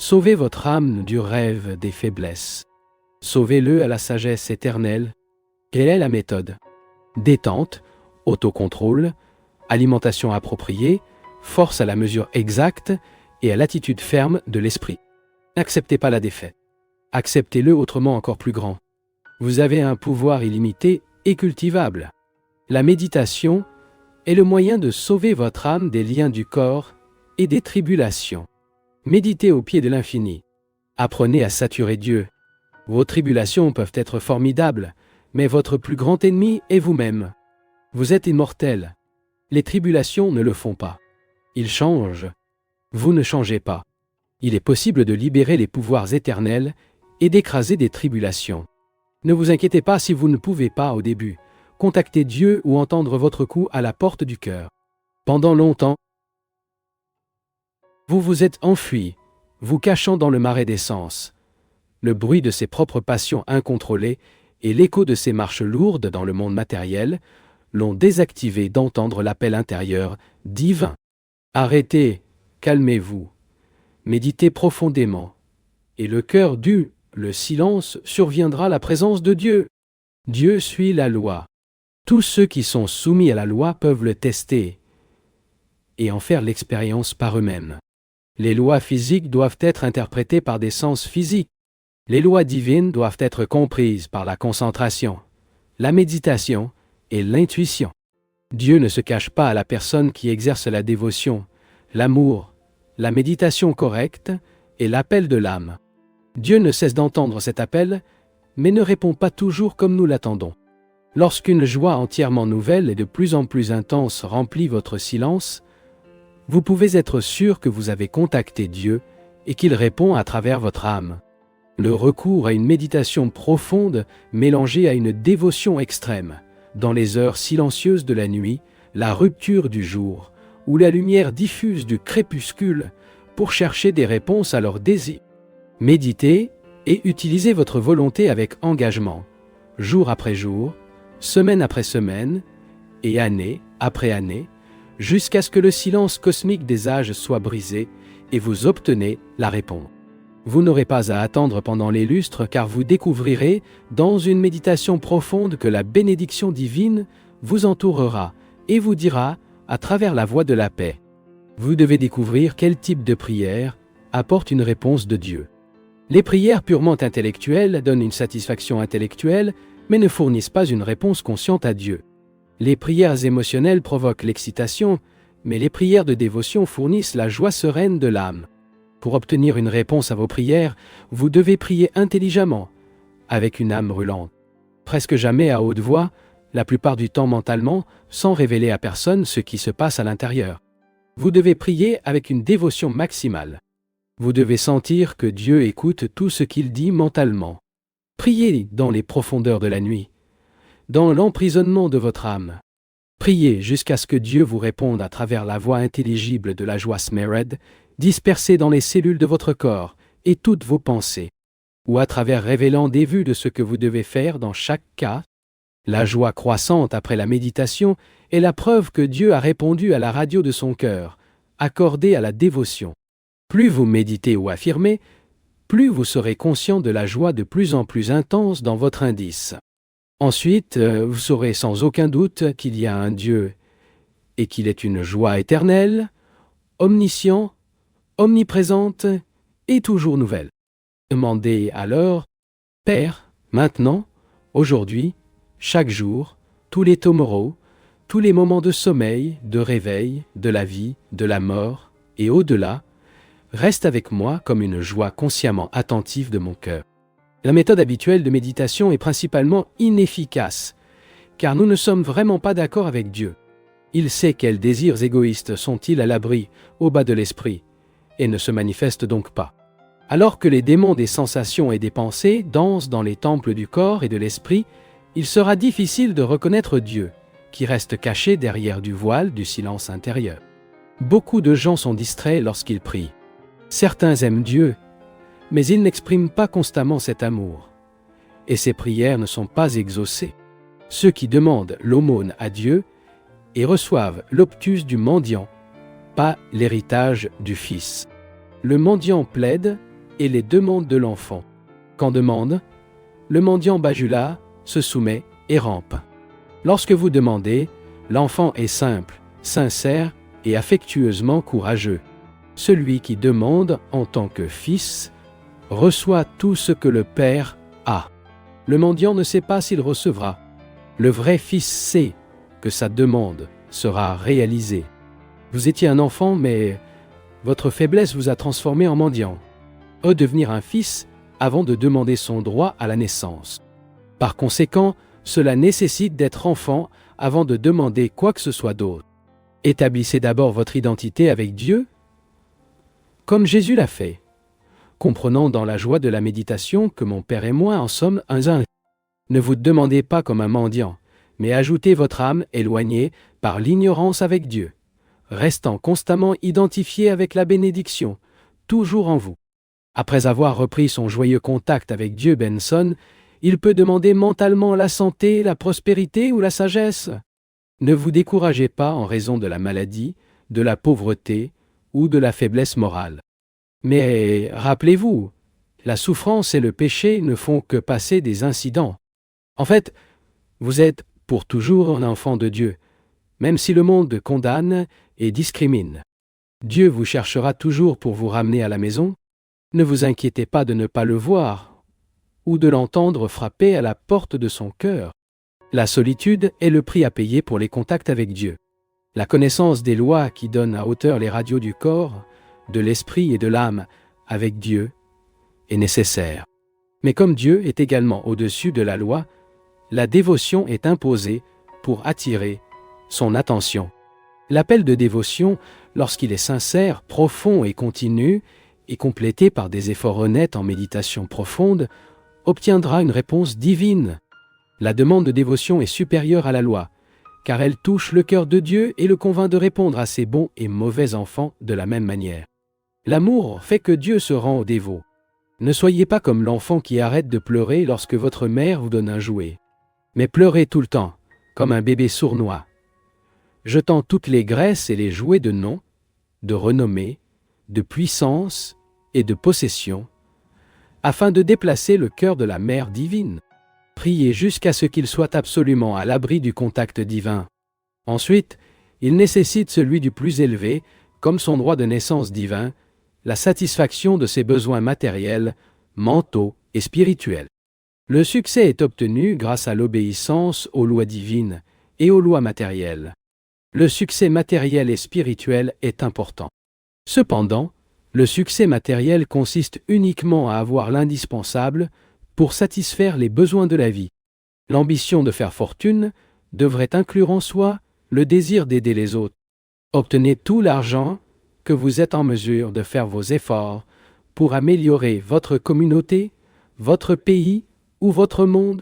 Sauvez votre âme du rêve des faiblesses. Sauvez-le à la sagesse éternelle. Quelle est la méthode? Détente, autocontrôle, alimentation appropriée, force à la mesure exacte et à l'attitude ferme de l'esprit. N'acceptez pas la défaite. Acceptez-le autrement encore plus grand. Vous avez un pouvoir illimité et cultivable. La méditation est le moyen de sauver votre âme des liens du corps et des tribulations. Méditez au pied de l'infini. Apprenez à saturer Dieu. Vos tribulations peuvent être formidables, mais votre plus grand ennemi est vous-même. Vous êtes immortel. Les tribulations ne le font pas. Ils changent. Vous ne changez pas. Il est possible de libérer les pouvoirs éternels et d'écraser des tribulations. Ne vous inquiétez pas si vous ne pouvez pas au début. Contactez Dieu ou entendre votre coup à la porte du cœur. Pendant longtemps, vous vous êtes enfui, vous cachant dans le marais des sens. Le bruit de ses propres passions incontrôlées et l'écho de ses marches lourdes dans le monde matériel l'ont désactivé d'entendre l'appel intérieur divin. Arrêtez, calmez-vous, méditez profondément, et le cœur le silence surviendra la présence de Dieu. Dieu suit la loi. Tous ceux qui sont soumis à la loi peuvent le tester et en faire l'expérience par eux-mêmes. Les lois physiques doivent être interprétées par des sens physiques. Les lois divines doivent être comprises par la concentration, la méditation et l'intuition. Dieu ne se cache pas à la personne qui exerce la dévotion, l'amour, la méditation correcte et l'appel de l'âme. Dieu ne cesse d'entendre cet appel, mais ne répond pas toujours comme nous l'attendons. Lorsqu'une joie entièrement nouvelle et de plus en plus intense remplit votre silence, vous pouvez être sûr que vous avez contacté Dieu et qu'il répond à travers votre âme. Le recours à une méditation profonde mélangée à une dévotion extrême, dans les heures silencieuses de la nuit, la rupture du jour, ou la lumière diffuse du crépuscule, pour chercher des réponses à leurs désirs. Méditez et utilisez votre volonté avec engagement, jour après jour, semaine après semaine, et année après année, jusqu'à ce que le silence cosmique des âges soit brisé et vous obtenez la réponse. Vous n'aurez pas à attendre pendant les lustres car vous découvrirez dans une méditation profonde que la bénédiction divine vous entourera et vous dira à travers la voie de la paix. Vous devez découvrir quel type de prière apporte une réponse de Dieu. Les prières purement intellectuelles donnent une satisfaction intellectuelle mais ne fournissent pas une réponse consciente à Dieu. Les prières émotionnelles provoquent l'excitation, mais les prières de dévotion fournissent la joie sereine de l'âme. Pour obtenir une réponse à vos prières, vous devez prier intelligemment, avec une âme brûlante. Presque jamais à haute voix, la plupart du temps mentalement, sans révéler à personne ce qui se passe à l'intérieur. Vous devez prier avec une dévotion maximale. Vous devez sentir que Dieu écoute tout ce qu'il dit mentalement. Priez dans les profondeurs de la nuit, dans l'emprisonnement de votre âme. Priez jusqu'à ce que Dieu vous réponde à travers la voix intelligible de la joie Smered, dispersée dans les cellules de votre corps et toutes vos pensées, ou à travers révélant des vues de ce que vous devez faire dans chaque cas. La joie croissante après la méditation est la preuve que Dieu a répondu à la radio de son cœur, accordée à la dévotion. Plus vous méditez ou affirmez, plus vous serez conscient de la joie de plus en plus intense dans votre indice. Ensuite, vous saurez sans aucun doute qu'il y a un Dieu et qu'il est une joie éternelle, omniscient, omniprésente et toujours nouvelle. Demandez alors, Père, maintenant, aujourd'hui, chaque jour, tous les tomorrows, tous les moments de sommeil, de réveil, de la vie, de la mort et au-delà, reste avec moi comme une joie consciemment attentive de mon cœur. La méthode habituelle de méditation est principalement inefficace, car nous ne sommes vraiment pas d'accord avec Dieu. Il sait quels désirs égoïstes sont-ils à l'abri, au bas de l'esprit, et ne se manifestent donc pas. Alors que les démons des sensations et des pensées dansent dans les temples du corps et de l'esprit, il sera difficile de reconnaître Dieu, qui reste caché derrière du voile du silence intérieur. Beaucoup de gens sont distraits lorsqu'ils prient. Certains aiment Dieu, mais ils n'expriment pas constamment cet amour, et ces prières ne sont pas exaucées. Ceux qui demandent l'aumône à Dieu et reçoivent l'obtus du mendiant, pas l'héritage du Fils. Le mendiant plaide et les demandes de l'enfant. Quand demande, le mendiant bajula, se soumet et rampe. Lorsque vous demandez, l'enfant est simple, sincère et affectueusement courageux. Celui qui demande en tant que fils reçoit tout ce que le Père a. Le mendiant ne sait pas s'il recevra. Le vrai fils sait que sa demande sera réalisée. Vous étiez un enfant, mais votre faiblesse vous a transformé en mendiant. Redevenir un fils avant de demander son droit à la naissance. Par conséquent, cela nécessite d'être enfant avant de demander quoi que ce soit d'autre. Établissez d'abord votre identité avec Dieu, comme Jésus l'a fait, comprenant dans la joie de la méditation que mon Père et moi en sommes un. Ne vous demandez pas comme un mendiant, mais ajoutez votre âme éloignée par l'ignorance avec Dieu, restant constamment identifié avec la bénédiction, toujours en vous. Après avoir repris son joyeux contact avec Dieu, Benson, il peut demander mentalement la santé, la prospérité ou la sagesse. Ne vous découragez pas en raison de la maladie, de la pauvreté ou de la faiblesse morale. Mais rappelez-vous, la souffrance et le péché ne font que passer des incidents. En fait, vous êtes pour toujours un enfant de Dieu, même si le monde condamne et discrimine. Dieu vous cherchera toujours pour vous ramener à la maison. Ne vous inquiétez pas de ne pas le voir ou de l'entendre frapper à la porte de son cœur. La solitude est le prix à payer pour les contacts avec Dieu. La connaissance des lois qui donnent à hauteur les radios du corps, de l'esprit et de l'âme avec Dieu est nécessaire. Mais comme Dieu est également au-dessus de la loi, la dévotion est imposée pour attirer son attention. L'appel de dévotion, lorsqu'il est sincère, profond et continu, et complété par des efforts honnêtes en méditation profonde, obtiendra une réponse divine. La demande de dévotion est supérieure à la loi, car elle touche le cœur de Dieu et le convainc de répondre à ses bons et mauvais enfants de la même manière. L'amour fait que Dieu se rend aux dévots. Ne soyez pas comme l'enfant qui arrête de pleurer lorsque votre mère vous donne un jouet, mais pleurez tout le temps, comme un bébé sournois, jetant toutes les graisses et les jouets de nom, de renommée, de puissance et de possession, afin de déplacer le cœur de la Mère divine. Priez jusqu'à ce qu'il soit absolument à l'abri du contact divin. Ensuite, il nécessite celui du plus élevé, comme son droit de naissance divin, la satisfaction de ses besoins matériels, mentaux et spirituels. Le succès est obtenu grâce à l'obéissance aux lois divines et aux lois matérielles. Le succès matériel et spirituel est important. Cependant, le succès matériel consiste uniquement à avoir l'indispensable pour satisfaire les besoins de la vie. L'ambition de faire fortune devrait inclure en soi le désir d'aider les autres. Obtenez tout l'argent que vous êtes en mesure de faire vos efforts pour améliorer votre communauté, votre pays ou votre monde,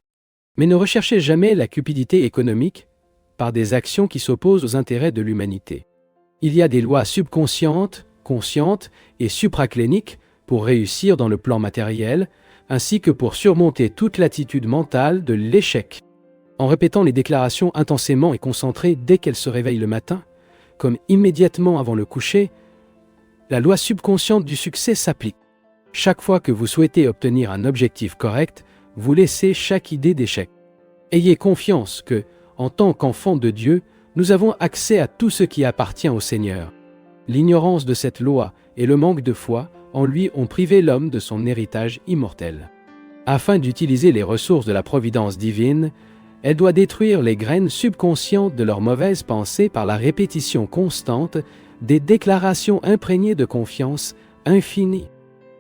mais ne recherchez jamais la cupidité économique par des actions qui s'opposent aux intérêts de l'humanité. Il y a des lois subconscientes, conscientes et supracléniques pour réussir dans le plan matériel, ainsi que pour surmonter toute l'attitude mentale de l'échec. En répétant les déclarations intensément et concentrées dès qu'elle se réveille le matin, comme immédiatement avant le coucher, la loi subconsciente du succès s'applique. Chaque fois que vous souhaitez obtenir un objectif correct, vous laissez chaque idée d'échec. Ayez confiance que, en tant qu'enfants de Dieu, nous avons accès à tout ce qui appartient au Seigneur. L'ignorance de cette loi et le manque de foi en lui ont privé l'homme de son héritage immortel. Afin d'utiliser les ressources de la providence divine, elle doit détruire les graines subconscientes de leurs mauvaises pensées par la répétition constante des déclarations imprégnées de confiance infinie.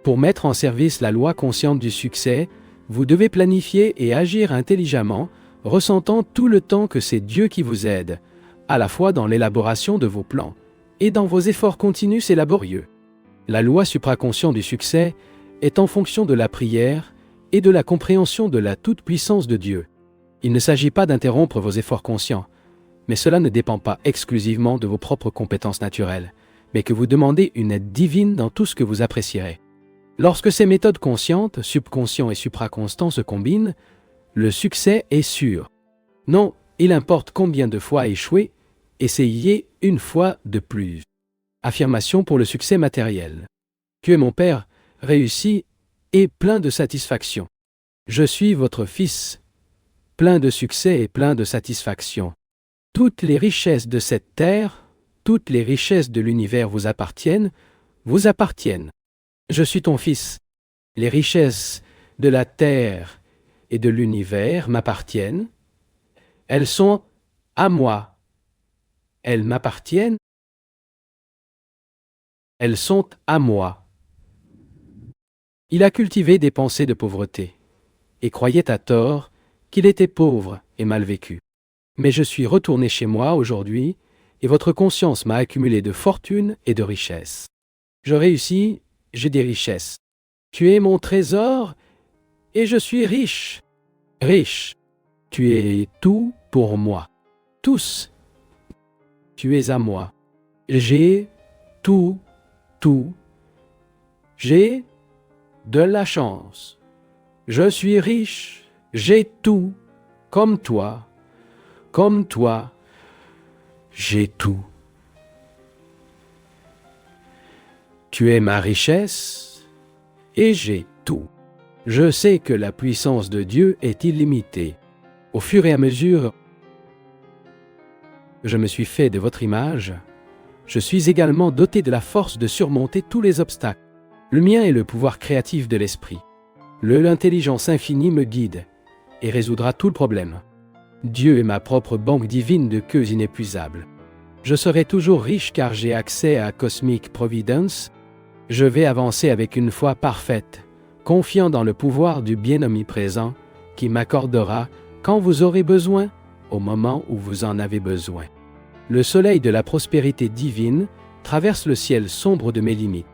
Pour mettre en service la loi consciente du succès, vous devez planifier et agir intelligemment, ressentant tout le temps que c'est Dieu qui vous aide, à la fois dans l'élaboration de vos plans et dans vos efforts continus et laborieux. La loi supraconsciente du succès est en fonction de la prière et de la compréhension de la toute-puissance de Dieu. Il ne s'agit pas d'interrompre vos efforts conscients, mais cela ne dépend pas exclusivement de vos propres compétences naturelles, mais que vous demandez une aide divine dans tout ce que vous apprécierez. Lorsque ces méthodes conscientes, subconscient et supraconstant se combinent, le succès est sûr. Non, il importe combien de fois échouer, essayez une fois de plus. Affirmation pour le succès matériel. Tu es mon Père, réussi et plein de satisfaction. Je suis votre fils, plein de succès et plein de satisfaction. Toutes les richesses de cette terre, toutes les richesses de l'univers vous appartiennent. Je suis ton fils. Les richesses de la terre et de l'univers m'appartiennent. Elles sont à moi. Elles m'appartiennent. Elles sont à moi. Il a cultivé des pensées de pauvreté, et croyait à tort qu'il était pauvre et mal vécu. Mais je suis retourné chez moi aujourd'hui, et votre conscience m'a accumulé de fortune et de richesses. Je réussis, j'ai des richesses. Tu es mon trésor, et je suis riche. Riche. Tu es tout pour moi. Tous. Tu es à moi. J'ai tout. J'ai de la chance. Je suis riche. J'ai tout. Comme toi. J'ai tout. Tu es ma richesse et j'ai tout. Je sais que la puissance de Dieu est illimitée. Au fur et à mesure que je me suis fait de votre image, je suis également doté de la force de surmonter tous les obstacles. Le mien est le pouvoir créatif de l'esprit. L'intelligence infinie me guide et résoudra tout le problème. Dieu est ma propre banque divine de queues inépuisables. Je serai toujours riche car j'ai accès à Cosmic Providence. Je vais avancer avec une foi parfaite, confiant dans le pouvoir du bien omniprésent qui m'accordera quand vous aurez besoin, au moment où vous en avez besoin. Le soleil de la prospérité divine traverse le ciel sombre de mes limites.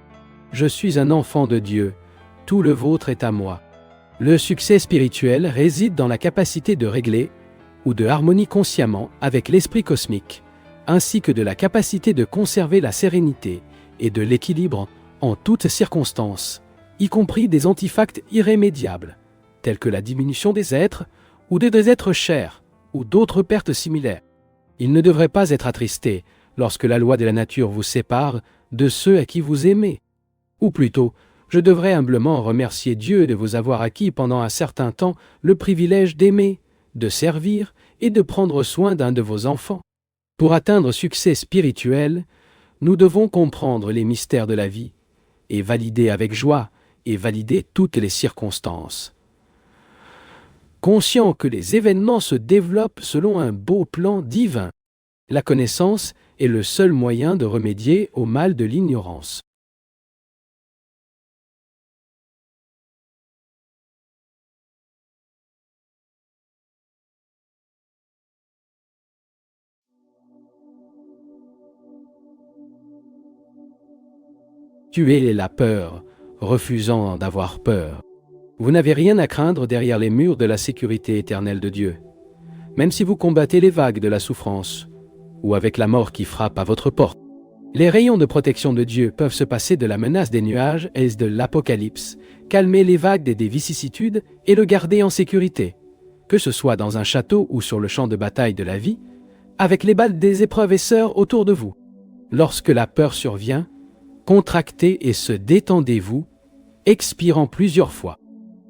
Je suis un enfant de Dieu, tout le vôtre est à moi. Le succès spirituel réside dans la capacité de régler ou de harmonie consciemment avec l'esprit cosmique, ainsi que de la capacité de conserver la sérénité et de l'équilibre en toutes circonstances, y compris des antifacts irrémédiables, tels que la diminution des êtres ou des êtres chers ou d'autres pertes similaires. Il ne devrait pas être attristé lorsque la loi de la nature vous sépare de ceux à qui vous aimez. Ou plutôt, je devrais humblement remercier Dieu de vous avoir acquis pendant un certain temps le privilège d'aimer, de servir et de prendre soin d'un de vos enfants. Pour atteindre succès spirituel, nous devons comprendre les mystères de la vie et valider avec joie et valider toutes les circonstances. Conscient que les événements se développent selon un beau plan divin, la connaissance est le seul moyen de remédier au mal de l'ignorance. Tuez la peur, refusant d'avoir peur. Vous n'avez rien à craindre derrière les murs de la sécurité éternelle de Dieu. Même si vous combattez les vagues de la souffrance, ou avec la mort qui frappe à votre porte. Les rayons de protection de Dieu peuvent se passer de la menace des nuages et de l'apocalypse, calmer les vagues des vicissitudes et le garder en sécurité, que ce soit dans un château ou sur le champ de bataille de la vie, avec les balles des épreuves et sœurs autour de vous. Lorsque la peur survient, contractez et se détendez-vous, expirant plusieurs fois.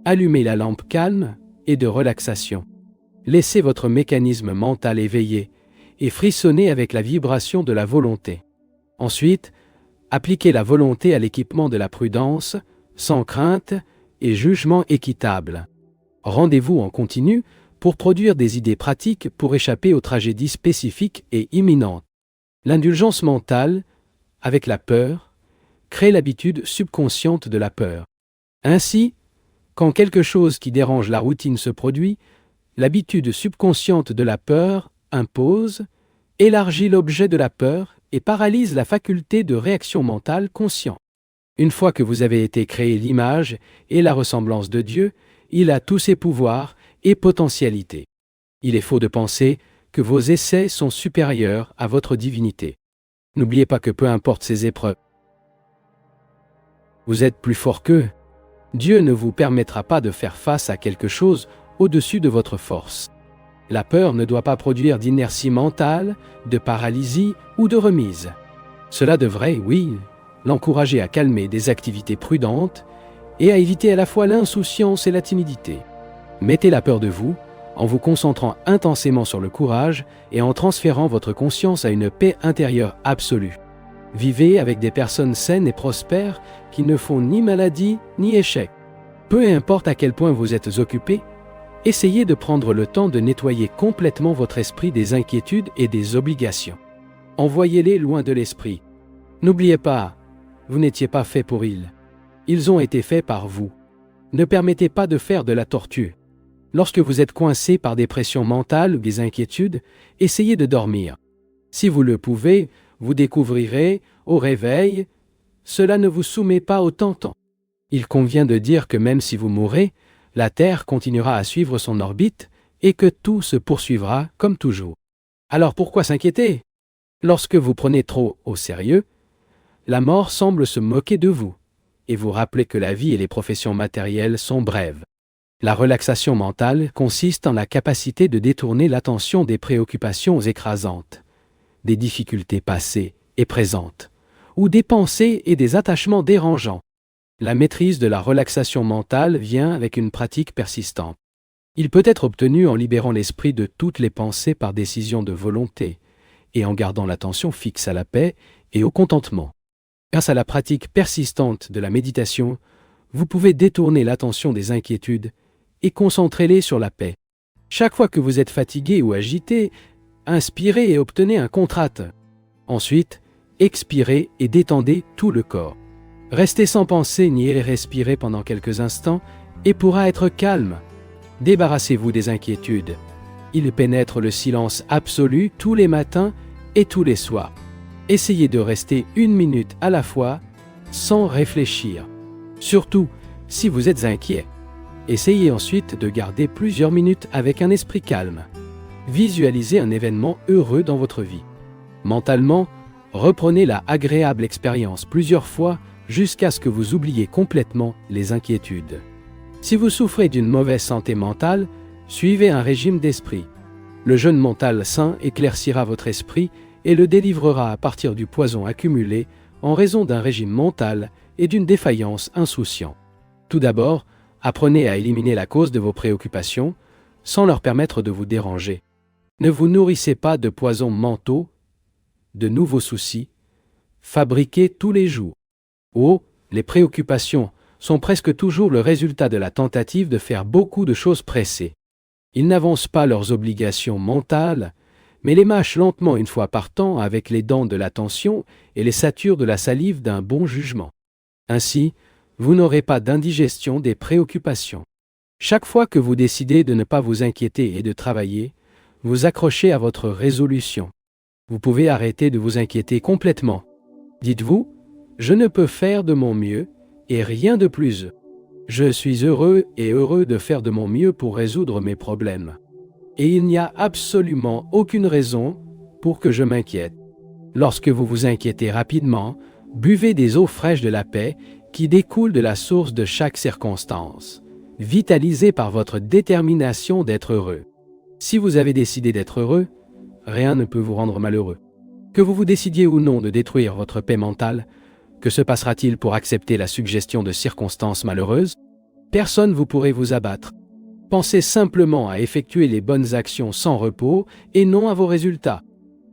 Allumez la lampe calme et de relaxation. Laissez votre mécanisme mental éveillé et frissonner avec la vibration de la volonté. Ensuite, appliquez la volonté à l'équipement de la prudence, sans crainte et jugement équitable. Rendez-vous en continu pour produire des idées pratiques pour échapper aux tragédies spécifiques et imminentes. L'indulgence mentale, avec la peur, crée l'habitude subconsciente de la peur. Ainsi, quand quelque chose qui dérange la routine se produit, l'habitude subconsciente de la peur impose, élargit l'objet de la peur et paralyse la faculté de réaction mentale consciente. Une fois que vous avez été créé l'image et la ressemblance de Dieu, il a tous ses pouvoirs et potentialités. Il est faux de penser que vos essais sont supérieurs à votre divinité. N'oubliez pas que peu importe ces épreuves, vous êtes plus fort qu'eux. Dieu ne vous permettra pas de faire face à quelque chose au-dessus de votre force. La peur ne doit pas produire d'inertie mentale, de paralysie ou de remise. Cela devrait, oui, l'encourager à calmer des activités prudentes et à éviter à la fois l'insouciance et la timidité. Mettez la peur de vous, en vous concentrant intensément sur le courage et en transférant votre conscience à une paix intérieure absolue. Vivez avec des personnes saines et prospères qui ne font ni maladie ni échec. Peu importe à quel point vous êtes occupé, essayez de prendre le temps de nettoyer complètement votre esprit des inquiétudes et des obligations. Envoyez-les loin de l'esprit. N'oubliez pas, vous n'étiez pas fait pour ils. Ils ont été faits par vous. Ne permettez pas de faire de la tortue. Lorsque vous êtes coincé par des pressions mentales ou des inquiétudes, essayez de dormir. Si vous le pouvez, vous découvrirez, au réveil, cela ne vous soumet pas au tentant. Il convient de dire que même si vous mourrez, la Terre continuera à suivre son orbite et que tout se poursuivra comme toujours. Alors pourquoi s'inquiéter? Lorsque vous prenez trop au sérieux, la mort semble se moquer de vous et vous rappeler que la vie et les professions matérielles sont brèves. La relaxation mentale consiste en la capacité de détourner l'attention des préoccupations écrasantes, des difficultés passées et présentes, ou des pensées et des attachements dérangeants. La maîtrise de la relaxation mentale vient avec une pratique persistante. Il peut être obtenu en libérant l'esprit de toutes les pensées par décision de volonté et en gardant l'attention fixe à la paix et au contentement. Grâce à la pratique persistante de la méditation, vous pouvez détourner l'attention des inquiétudes et concentrer-les sur la paix. Chaque fois que vous êtes fatigué ou agité, inspirez et obtenez un contracte. Ensuite, expirez et détendez tout le corps. Restez sans penser ni respirer pendant quelques instants et pourra être calme. Débarrassez-vous des inquiétudes. Ils pénètrent le silence absolu tous les matins et tous les soirs. Essayez de rester 1 minute à la fois sans réfléchir. Surtout si vous êtes inquiet. Essayez ensuite de garder plusieurs minutes avec un esprit calme. Visualisez un événement heureux dans votre vie. Mentalement, reprenez la agréable expérience plusieurs fois jusqu'à ce que vous oubliez complètement les inquiétudes. Si vous souffrez d'une mauvaise santé mentale, suivez un régime d'esprit. Le jeûne mental sain éclaircira votre esprit et le délivrera à partir du poison accumulé en raison d'un régime mental et d'une défaillance insouciante. Tout d'abord, apprenez à éliminer la cause de vos préoccupations sans leur permettre de vous déranger. Ne vous nourrissez pas de poisons mentaux, de nouveaux soucis, fabriqués tous les jours. Oh, les préoccupations sont presque toujours le résultat de la tentative de faire beaucoup de choses pressées. Ils n'avancent pas leurs obligations mentales, mais les mâchent lentement une fois par temps avec les dents de l'attention et les saturent de la salive d'un bon jugement. Ainsi, vous n'aurez pas d'indigestion des préoccupations. Chaque fois que vous décidez de ne pas vous inquiéter et de travailler, vous accrochez à votre résolution. Vous pouvez arrêter de vous inquiéter complètement. Dites-vous, je ne peux faire de mon mieux et rien de plus. Je suis heureux et heureux de faire de mon mieux pour résoudre mes problèmes. Et il n'y a absolument aucune raison pour que je m'inquiète. Lorsque vous vous inquiétez rapidement, buvez des eaux fraîches de la paix qui découlent de la source de chaque circonstance, vitalisées par votre détermination d'être heureux. Si vous avez décidé d'être heureux, rien ne peut vous rendre malheureux. Que vous vous décidiez ou non de détruire votre paix mentale, que se passera-t-il pour accepter la suggestion de circonstances malheureuses? Personne vous pourrait vous abattre. Pensez simplement à effectuer les bonnes actions sans repos et non à vos résultats.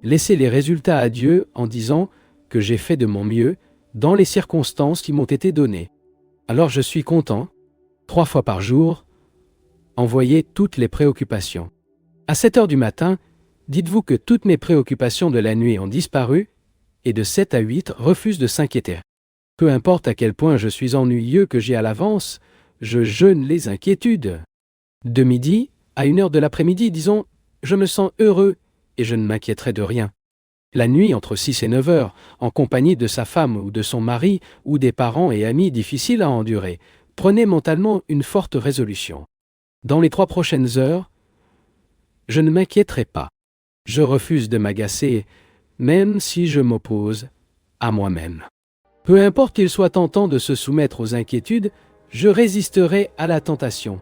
Laissez les résultats à Dieu en disant que j'ai fait de mon mieux dans les circonstances qui m'ont été données. Alors je suis content. 3 fois par jour, envoyez toutes les préoccupations. À 7 heures du matin, dites-vous que toutes mes préoccupations de la nuit ont disparu et de 7 à 8 refusent de s'inquiéter. Peu importe à quel point je suis ennuyeux que j'ai à l'avance, je jeûne les inquiétudes. De midi à 1 heure de l'après-midi, disons, je me sens heureux et je ne m'inquiéterai de rien. La nuit, entre 6 et 9 heures, en compagnie de sa femme ou de son mari ou des parents et amis difficiles à endurer, prenez mentalement une forte résolution. Dans les 3 prochaines heures, je ne m'inquiéterai pas. Je refuse de m'agacer, même si je m'oppose à moi-même. Peu importe qu'il soit tentant de se soumettre aux inquiétudes, je résisterai à la tentation.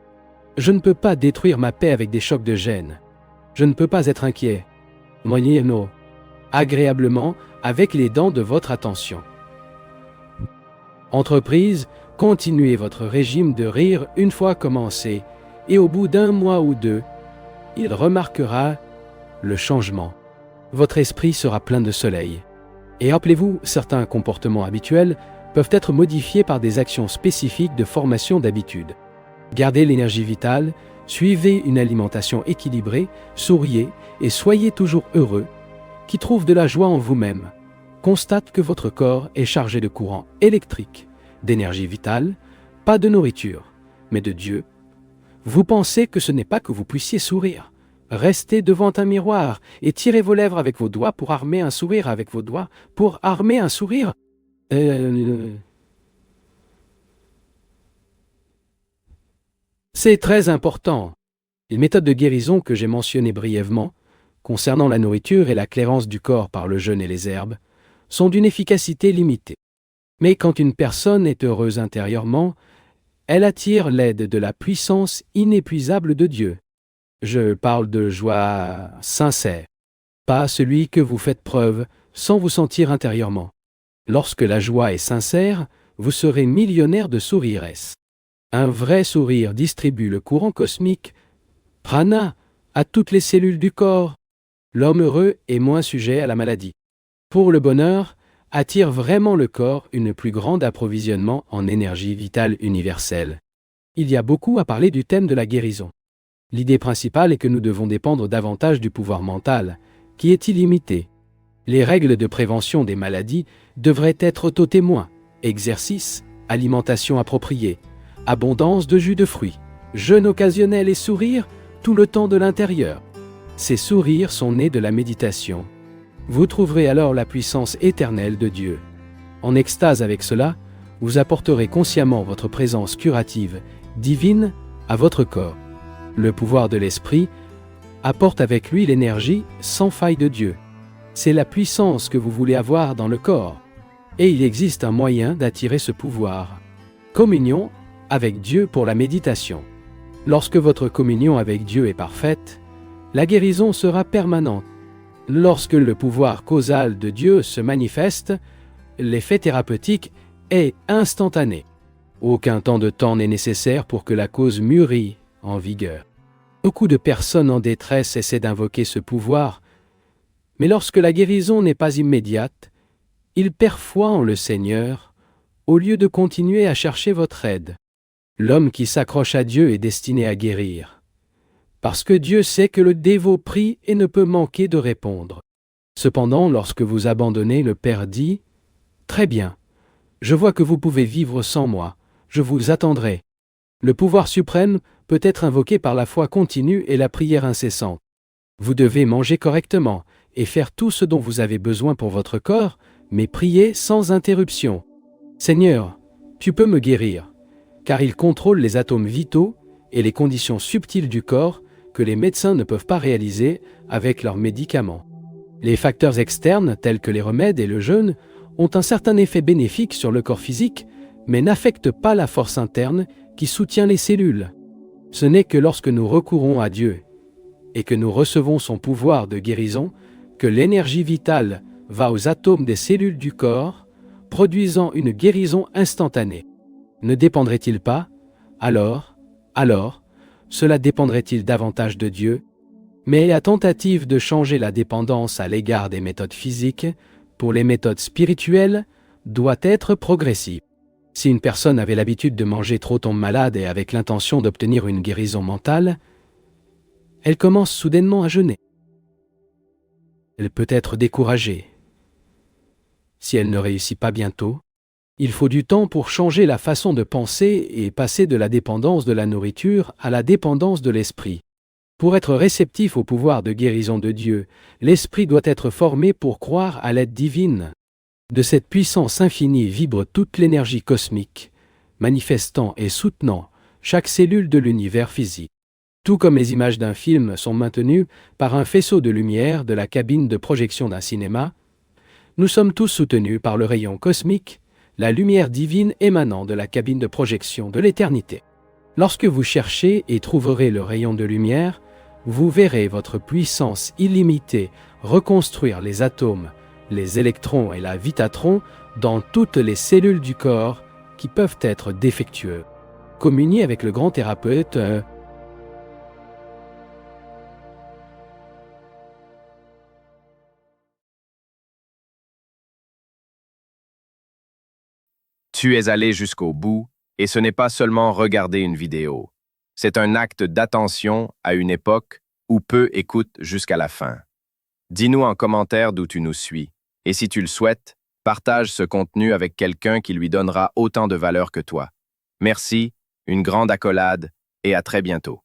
Je ne peux pas détruire ma paix avec des chocs de gêne. Je ne peux pas être inquiet. Moyennant agréablement avec les dents de votre attention. Entreprise, continuez votre régime de rire une fois commencé, et au bout d'un mois ou deux, il remarquera le changement. Votre esprit sera plein de soleil. Et rappelez-vous, certains comportements habituels peuvent être modifiés par des actions spécifiques de formation d'habitude. Gardez l'énergie vitale, suivez une alimentation équilibrée, souriez et soyez toujours heureux, qui trouve de la joie en vous-même. Constate que votre corps est chargé de courant électrique, d'énergie vitale, pas de nourriture, mais de Dieu. Vous pensez que ce n'est pas que vous puissiez sourire. Restez devant un miroir et tirez vos lèvres avec vos doigts pour armer un sourire avec vos doigts, pour armer un sourire. C'est très important. Les méthodes de guérison que j'ai mentionnées brièvement, concernant la nourriture et la clairance du corps par le jeûne et les herbes, sont d'une efficacité limitée. Mais quand une personne est heureuse intérieurement, elle attire l'aide de la puissance inépuisable de Dieu. Je parle de joie sincère, pas celui que vous faites preuve sans vous sentir intérieurement. Lorsque la joie est sincère, vous serez millionnaire de sourires. Un vrai sourire distribue le courant cosmique, prana, à toutes les cellules du corps. L'homme heureux est moins sujet à la maladie. Pour le bonheur, attire vraiment le corps une plus grande approvisionnement en énergie vitale universelle. Il y a beaucoup à parler du thème de la guérison. L'idée principale est que nous devons dépendre davantage du pouvoir mental, qui est illimité. Les règles de prévention des maladies devraient être aux témoins: exercice, alimentation appropriée, abondance de jus de fruits, jeûne occasionnel et sourire tout le temps de l'intérieur. Ces sourires sont nés de la méditation. Vous trouverez alors la puissance éternelle de Dieu. En extase avec cela, vous apporterez consciemment votre présence curative, divine, à votre corps. Le pouvoir de l'esprit apporte avec lui l'énergie sans faille de Dieu. C'est la puissance que vous voulez avoir dans le corps. Et il existe un moyen d'attirer ce pouvoir. Communion avec Dieu pour la méditation. Lorsque votre communion avec Dieu est parfaite, la guérison sera permanente. Lorsque le pouvoir causal de Dieu se manifeste, l'effet thérapeutique est instantané. Aucun temps n'est nécessaire pour que la cause mûrisse en vigueur. Beaucoup de personnes en détresse essaient d'invoquer ce pouvoir, mais lorsque la guérison n'est pas immédiate, ils perdent foi en le Seigneur, au lieu de continuer à chercher votre aide. L'homme qui s'accroche à Dieu est destiné à guérir, parce que Dieu sait que le dévot prie et ne peut manquer de répondre. Cependant, lorsque vous abandonnez, le Père dit: « Très bien, je vois que vous pouvez vivre sans moi, je vous attendrai. » Le pouvoir suprême peut être invoqué par la foi continue et la prière incessante. Vous devez manger correctement et faire tout ce dont vous avez besoin pour votre corps, mais priez sans interruption. Seigneur, tu peux me guérir, car il contrôle les atomes vitaux et les conditions subtiles du corps que les médecins ne peuvent pas réaliser avec leurs médicaments. Les facteurs externes, tels que les remèdes et le jeûne, ont un certain effet bénéfique sur le corps physique, mais n'affectent pas la force interne qui soutient les cellules. Ce n'est que lorsque nous recourons à Dieu et que nous recevons son pouvoir de guérison que l'énergie vitale va aux atomes des cellules du corps, produisant une guérison instantanée. Ne dépendrait-il pas, alors, cela dépendrait-il davantage de Dieu? Mais la tentative de changer la dépendance à l'égard des méthodes physiques pour les méthodes spirituelles doit être progressive. Si une personne avait l'habitude de manger trop tombe malade et avec l'intention d'obtenir une guérison mentale, elle commence soudainement à jeûner. Elle peut être découragée. Si elle ne réussit pas bientôt, il faut du temps pour changer la façon de penser et passer de la dépendance de la nourriture à la dépendance de l'esprit. Pour être réceptif au pouvoir de guérison de Dieu, l'esprit doit être formé pour croire à l'aide divine. De cette puissance infinie vibre toute l'énergie cosmique, manifestant et soutenant chaque cellule de l'univers physique. Tout comme les images d'un film sont maintenues par un faisceau de lumière de la cabine de projection d'un cinéma, nous sommes tous soutenus par le rayon cosmique, la lumière divine émanant de la cabine de projection de l'éternité. Lorsque vous cherchez et trouverez le rayon de lumière, vous verrez votre puissance illimitée reconstruire les atomes, les électrons et la vitatron dans toutes les cellules du corps qui peuvent être défectueux. Communiez avec le grand thérapeute. Tu es allé jusqu'au bout, et ce n'est pas seulement regarder une vidéo. C'est un acte d'attention à une époque où peu écoutent jusqu'à la fin. Dis-nous en commentaire d'où tu nous suis, et si tu le souhaites, partage ce contenu avec quelqu'un qui lui donnera autant de valeur que toi. Merci, une grande accolade, et à très bientôt.